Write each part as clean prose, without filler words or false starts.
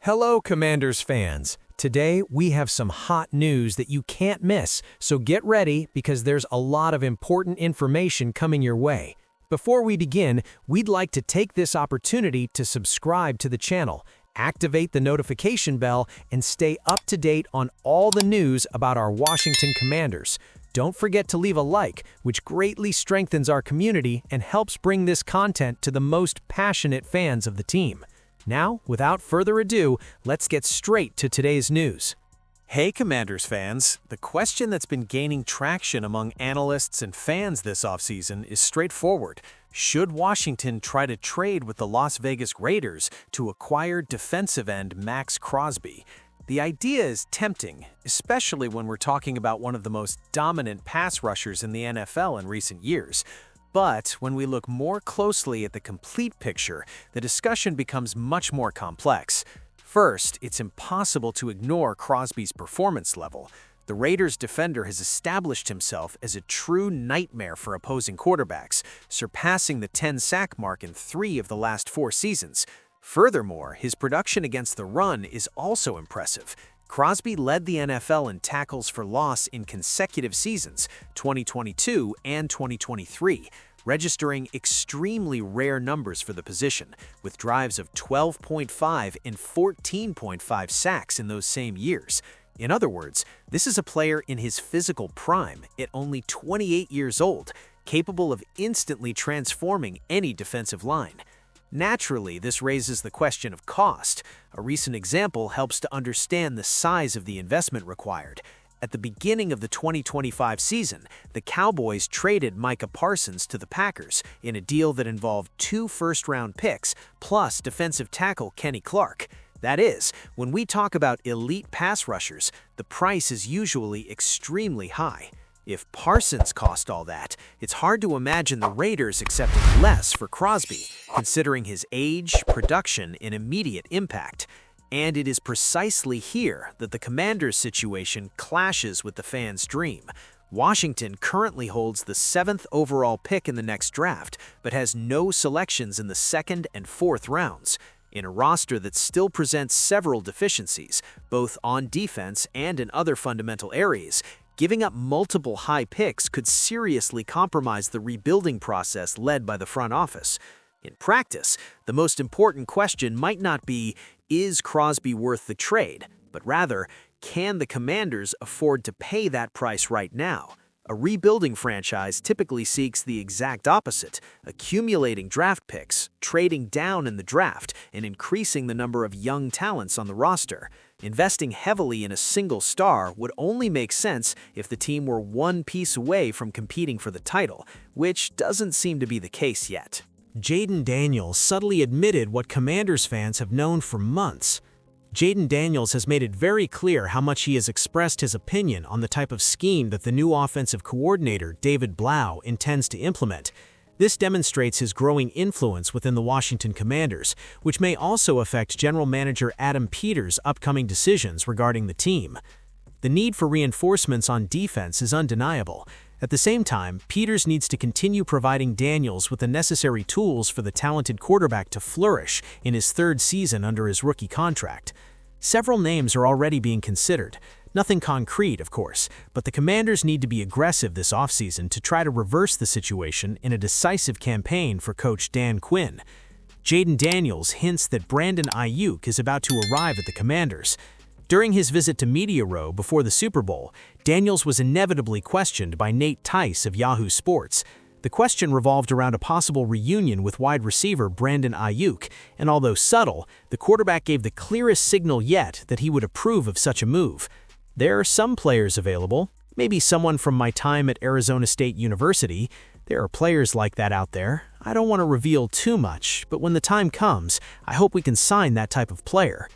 Hello, Commanders fans. Today, we have some hot news that you can't miss, so get ready because there's a lot of important information coming your way. Before we begin, we'd like to take this opportunity to subscribe to the channel, activate the notification bell, and stay up to date on all the news about our Washington Commanders. Don't forget to leave a like, which greatly strengthens our community and helps bring this content to the most passionate fans of the team. Now, without further ado, let's get straight to today's news. Hey Commanders fans, the question that's been gaining traction among analysts and fans this offseason is straightforward. Should Washington try to trade with the Las Vegas Raiders to acquire defensive end Max Crosby? The idea is tempting, especially when we're talking about one of the most dominant pass rushers in the NFL in recent years. But when we look more closely at the complete picture, the discussion becomes much more complex. First, it's impossible to ignore Crosby's performance level. The Raiders' defender has established himself as a true nightmare for opposing quarterbacks, surpassing the 10-sack mark in 3 of the last 4 seasons. Furthermore, his production against the run is also impressive. Crosby led the NFL in tackles for loss in consecutive seasons, 2022 and 2023, registering extremely rare numbers for the position, with drives of 12.5 and 14.5 sacks in those same years. In other words, this is a player in his physical prime at only 28 years old, capable of instantly transforming any defensive line. Naturally, this raises the question of cost. A recent example helps to understand the size of the investment required. At the beginning of the 2025 season, the Cowboys traded Micah Parsons to the Packers in a deal that involved 2 first-round picks plus defensive tackle Kenny Clark. That is, when we talk about elite pass rushers, the price is usually extremely high. If Parsons cost all that, it's hard to imagine the Raiders accepting less for Crosby, considering his age, production, and immediate impact. And it is precisely here that the Commanders' situation clashes with the fans' dream. Washington currently holds the 7th overall pick in the next draft, but has no selections in the 2nd and 4th rounds. In a roster that still presents several deficiencies, both on defense and in other fundamental areas, giving up multiple high picks could seriously compromise the rebuilding process led by the front office. In practice, the most important question might not be, is Crosby worth the trade, but rather, can the Commanders afford to pay that price right now? A rebuilding franchise typically seeks the exact opposite, accumulating draft picks, trading down in the draft, and increasing the number of young talents on the roster. Investing heavily in a single star would only make sense if the team were one piece away from competing for the title, which doesn't seem to be the case yet. Jaden Daniels subtly admitted what Commanders fans have known for months. Jaden Daniels has made it very clear how much he has expressed his opinion on the type of scheme that the new offensive coordinator, David Blau, intends to implement. This demonstrates his growing influence within the Washington Commanders, which may also affect general manager Adam Peters' upcoming decisions regarding the team. The need for reinforcements on defense is undeniable. At the same time, Peters needs to continue providing Daniels with the necessary tools for the talented quarterback to flourish in his 3rd season under his rookie contract. Several names are already being considered. Nothing concrete, of course, but the Commanders need to be aggressive this offseason to try to reverse the situation in a decisive campaign for coach Dan Quinn. Jaden Daniels hints that Brandon Iayuk is about to arrive at the Commanders. During his visit to Media Row before the Super Bowl, Daniels was inevitably questioned by Nate Tice of Yahoo Sports. The question revolved around a possible reunion with wide receiver Brandon Iayuk, and although subtle, the quarterback gave the clearest signal yet that he would approve of such a move. There are some players available, maybe someone from my time at Arizona State University. There are players like that out there. I don't want to reveal too much, but when the time comes, I hope we can sign that type of player.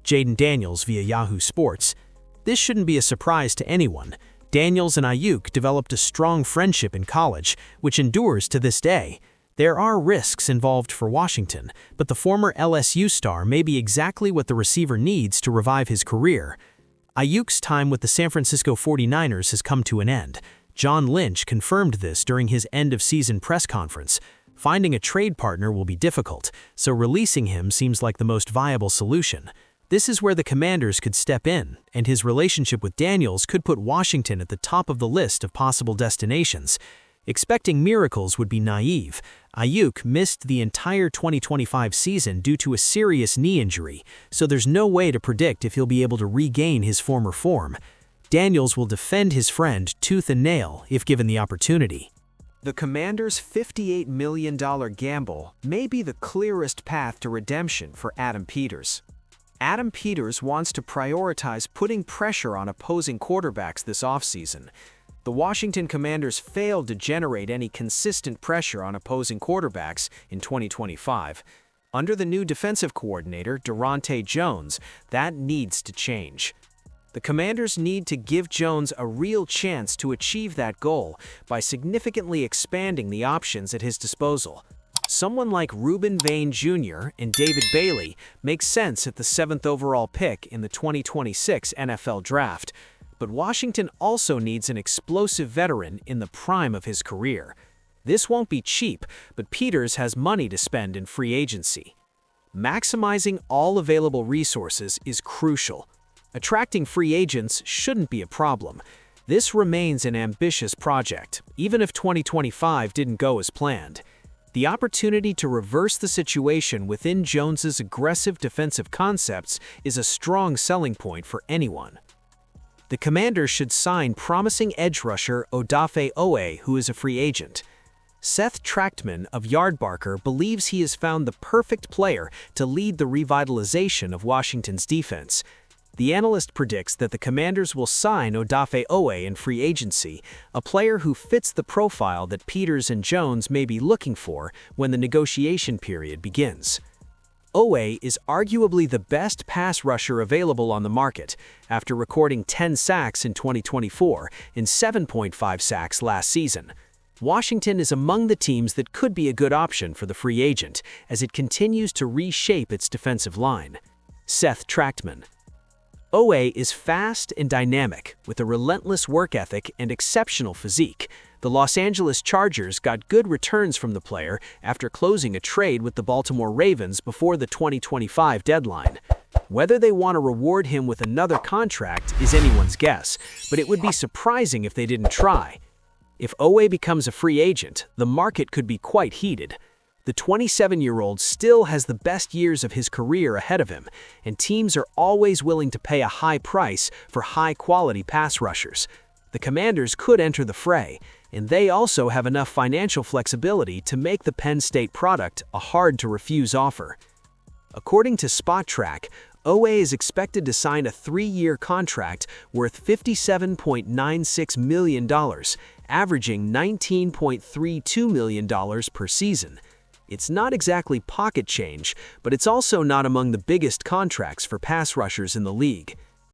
Jaden Daniels via Yahoo Sports. This shouldn't be a surprise to anyone. Daniels and Iayuk developed a strong friendship in college, which endures to this day. There are risks involved for Washington, but the former LSU star may be exactly what the receiver needs to revive his career. Iayuk's time with the San Francisco 49ers has come to an end. John Lynch confirmed this during his end-of-season press conference. Finding a trade partner will be difficult, so releasing him seems like the most viable solution. This is where the Commanders could step in, and his relationship with Daniels could put Washington at the top of the list of possible destinations. Expecting miracles would be naive. Iayuk missed the entire 2025 season due to a serious knee injury, so there's no way to predict if he'll be able to regain his former form. Daniels will defend his friend tooth and nail if given the opportunity. The Commanders' $58 million gamble may be the clearest path to redemption for Adam Peters. Adam Peters wants to prioritize putting pressure on opposing quarterbacks this offseason. The Washington Commanders failed to generate any consistent pressure on opposing quarterbacks in 2025. Under the new defensive coordinator, Durante Jones, that needs to change. The Commanders need to give Jones a real chance to achieve that goal by significantly expanding the options at his disposal. Someone like Reuben Vane Jr. and David Bailey makes sense at the 7th overall pick in the 2026 NFL Draft. But Washington also needs an explosive veteran in the prime of his career. This won't be cheap, but Peters has money to spend in free agency. Maximizing all available resources is crucial. Attracting free agents shouldn't be a problem. This remains an ambitious project, even if 2025 didn't go as planned. The opportunity to reverse the situation within Jones's aggressive defensive concepts is a strong selling point for anyone. The Commanders should sign promising edge rusher Odaf, who is a free agent. Seth Trachtman of Yardbarker believes he has found the perfect player to lead the revitalization of Washington's defense. The analyst predicts that the Commanders will sign Odaf in free agency, a player who fits the profile that Peters and Jones may be looking for when the negotiation period begins. Oowaya is arguably the best pass rusher available on the market, after recording 10 sacks in 2024 and 7.5 sacks last season. Washington is among the teams that could be a good option for the free agent as it continues to reshape its defensive line. Seth Trachtman. Oowaya is fast and dynamic, with a relentless work ethic and exceptional physique. The Los Angeles Chargers got good returns from the player after closing a trade with the Baltimore Ravens before the 2025 deadline. Whether they want to reward him with another contract is anyone's guess, but it would be surprising if they didn't try. If Oowaya becomes a free agent, the market could be quite heated. The 27-year-old still has the best years of his career ahead of him, and teams are always willing to pay a high price for high-quality pass rushers. The Commanders could enter the fray, and they also have enough financial flexibility to make the Penn State product a hard-to-refuse offer. According to SpotTrack, Oowaya is expected to sign a 3-year contract worth $57.96 million, averaging $19.32 million per season. It's not exactly pocket change, but it's also not among the biggest contracts for pass rushers in the league.